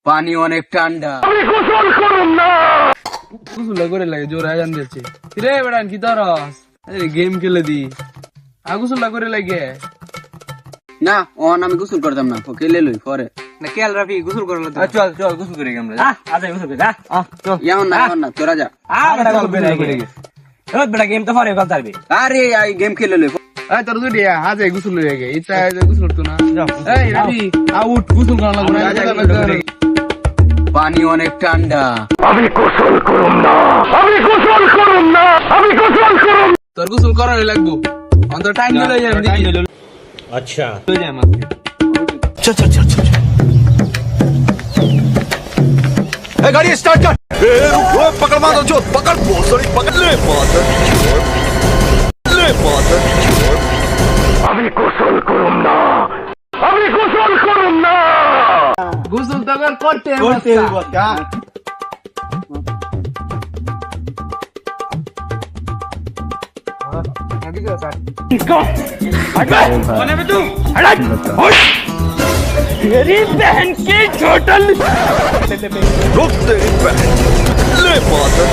পানি অনেক ঠান্ডা। গোসল করে লাগে জোর আজান দিচ্ছে রে বেড়ান কি তরস গেম খেলে দি গোসল করে লাগে না অন আমি গোসল করতাম না, ওকে লে লই পরে। না কেল রাফি গোসল করে চল চল গোসল করে আমরা আজ গোসল করে এমন না এমন না, তোরা যা। বেটা গেম তো পরে খেলতে পারবি। আরে আই গেম খেলে লই। তোর দুটি হাজে গোসল হয়ে গে ইচ্ছা গোসল করতো না। এই রাফি আউট গোসল করা লাগবে না। পানি অনেক ঠান্ডা। তোর গোসল করাই লাগবো অন্তর টাইম চলে যায় দেখি। আচ্ছা চলে যায় আমাকে चल चल चल चल गाड़ी स्टार्ट कर पकड़ मार दो पकड़ बहुत सारी पकड़ ले मादर ले मादर अभी गोसल करूं ना গোসল তো আবার করতে क्या तेरी बहन की छोटल रुक तेरी बहन ले मादर